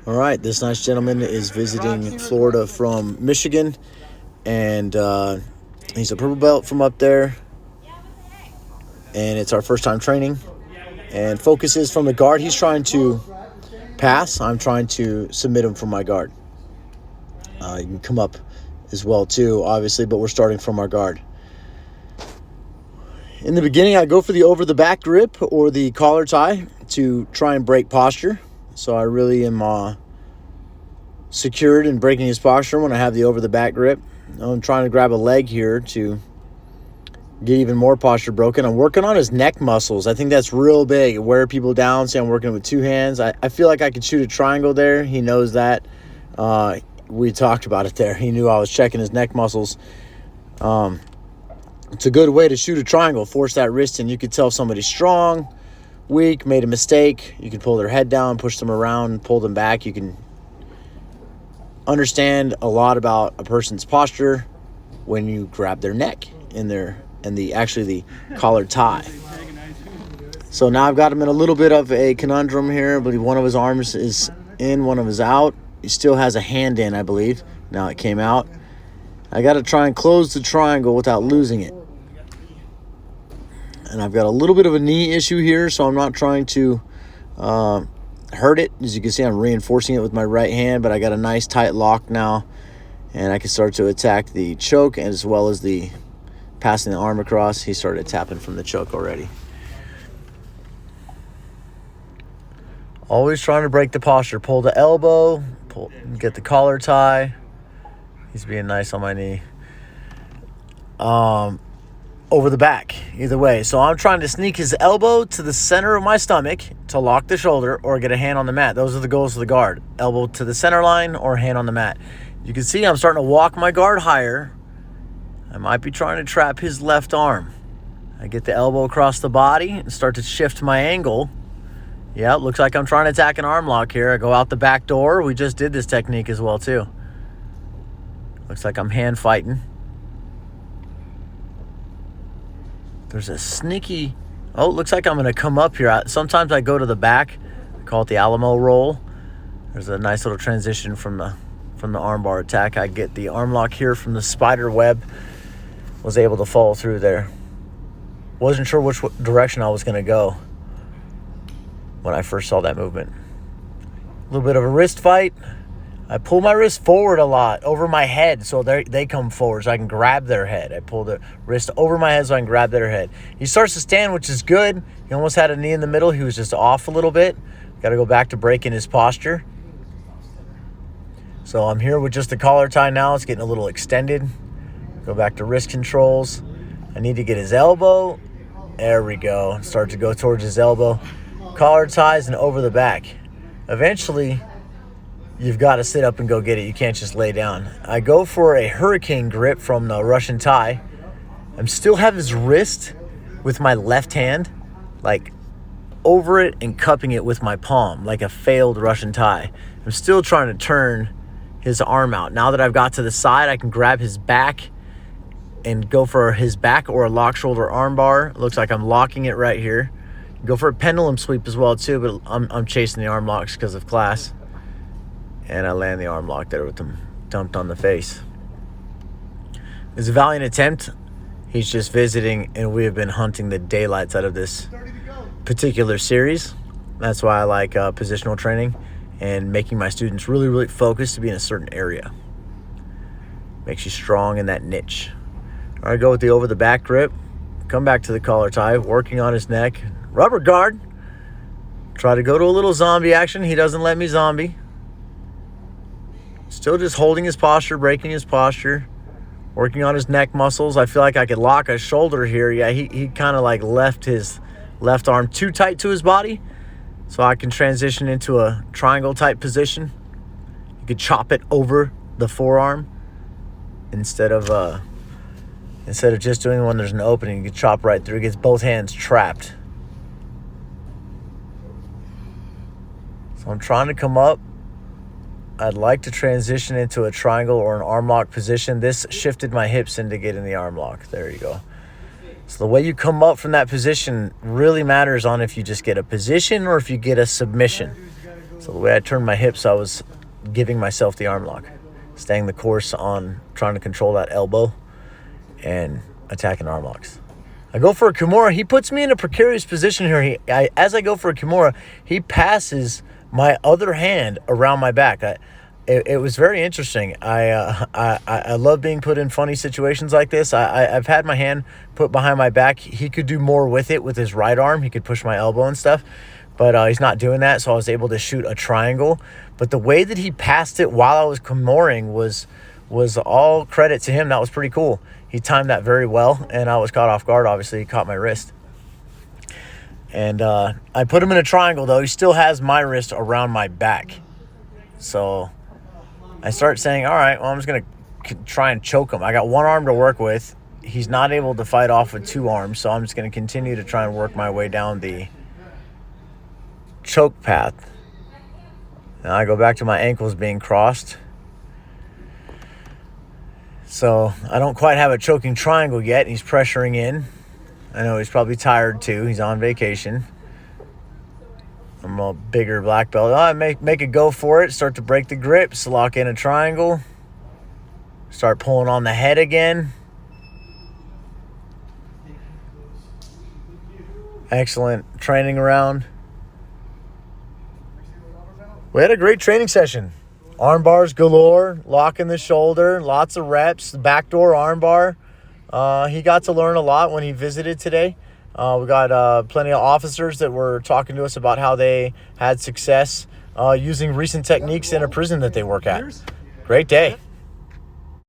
All right, this nice gentleman is visiting Florida from Michigan, and he's a purple belt from up there, and it's our first time training. And focus is from the guard. He's trying to pass. I'm trying to submit him from my guard. You can come up as well too, obviously, but we're starting from our guard. In the beginning, I go for the over-the-back grip or the collar tie to try and break posture. So I really am secured in breaking his posture when I have the over-the-back grip. I'm trying to grab a leg here to get even more posture broken. I'm working on his neck muscles. I think that's real big. Wear people down. Say I'm working with two hands. I feel like I could shoot a triangle there. He knows that. We talked about it there. He knew I was checking his neck muscles. It's a good way to shoot a triangle. Force that wrist in. You could tell if somebody's strong, weak, made a mistake. You can pull their head down, push them around, pull them back. You can understand a lot about a person's posture when you grab their neck in there and the collar tie. So now I've got him in a little bit of a conundrum here. I believe one of his arms is in, one of his out. He still has a hand in, I believe. Now it came out. I got to try and close the triangle without losing it. And I've got a little bit of a knee issue here, so I'm not trying to hurt it. As you can see, I'm reinforcing it with my right hand, but I got a nice tight lock now, and I can start to attack the choke as well as the passing the arm across. He started tapping from the choke already. Always trying to break the posture. Pull the elbow, get the collar tie. He's being nice on my knee. Over the back, either way. So I'm trying to sneak his elbow to the center of my stomach to lock the shoulder or get a hand on the mat. Those are the goals of the guard. Elbow to the center line or hand on the mat. You can see I'm starting to walk my guard higher. I might be trying to trap his left arm. I get the elbow across the body and start to shift my angle. Yeah, it looks like I'm trying to attack an arm lock here. I go out the back door. We just did this technique as well too. Looks like I'm hand fighting. There's a sneaky... Oh, it looks like I'm going to come up here. Sometimes I go to the back. I call it the Alamo roll. There's a nice little transition from the armbar attack. I get the arm lock here from the spider web. Was able to follow through there. Wasn't sure which direction I was going to go when I first saw that movement. A little bit of a wrist fight. I pull my wrist forward a lot over my head so they come forward so I can grab their head. I pull the wrist over my head so I can grab their head. He starts to stand, which is good. He almost had a knee in the middle. He was just off a little bit. Got to go back to breaking his posture. So I'm here with just the collar tie now. It's getting a little extended. Go back to wrist controls. I need to get his elbow. There we go. Start to go towards his elbow. Collar ties and over the back. Eventually, you've got to sit up and go get it. You can't just lay down. I go for a hurricane grip from the Russian tie. I'm still have his wrist with my left hand, like over it and cupping it with my palm, like a failed Russian tie. I'm still trying to turn his arm out. Now that I've got to the side, I can grab his back and go for his back or a lock shoulder arm bar. It looks like I'm locking it right here. Go for a pendulum sweep as well too, but I'm chasing the arm locks because of class. And I land the arm lock there with him dumped on the face. It's a valiant attempt. He's just visiting, and we have been hunting the daylights out of this particular series. That's why I like positional training and making my students really, really focused to be in a certain area. Makes you strong in that niche. All right, go with the over the back grip. Come back to the collar tie, working on his neck. Rubber guard. Try to go to a little zombie action. He doesn't let me zombie. Still just holding his posture, breaking his posture, working on his neck muscles. I feel like I could lock a shoulder here. Yeah, he kind of like left his left arm too tight to his body, so I can transition into a triangle type position. You could chop it over the forearm instead of just doing when there's an opening. You could chop right through. It gets both hands trapped. So I'm trying to come up. I'd like to transition into a triangle or an arm lock position. This shifted my hips into getting the arm lock. There you go. So the way you come up from that position really matters on if you just get a position or if you get a submission. So the way I turned my hips, I was giving myself the arm lock, staying the course on trying to control that elbow and attacking arm locks. I go for a Kimura. He puts me in a precarious position here. As I go for a Kimura, he passes my other hand around my back. It was very interesting. I love being put in funny situations like this. I've had my hand put behind my back. He could do more with it with his right arm. He could push my elbow and stuff, but he's not doing that, so I was able to shoot a triangle. But the way that he passed it while I was Kimuring was all credit to him. That was pretty cool. He timed that very well, and I was caught off guard. Obviously, he caught my wrist. And I put him in a triangle, though. He still has my wrist around my back. So I start saying, all right, well, I'm just going to try and choke him. I got one arm to work with. He's not able to fight off with two arms, so I'm just going to continue to try and work my way down the choke path. Now I go back to my ankles being crossed. So I don't quite have a choking triangle yet. He's pressuring in. I know he's probably tired too. He's on vacation. I'm a bigger black belt. I make a go for it. Start to break the grips. Lock in a triangle. Start pulling on the head again. Excellent training round. We had a great training session. Arm bars galore, locking the shoulder, lots of reps, backdoor arm bar. He got to learn a lot when he visited today. We got plenty of officers that were talking to us about how they had success using recent techniques in a prison that they work at. Great day.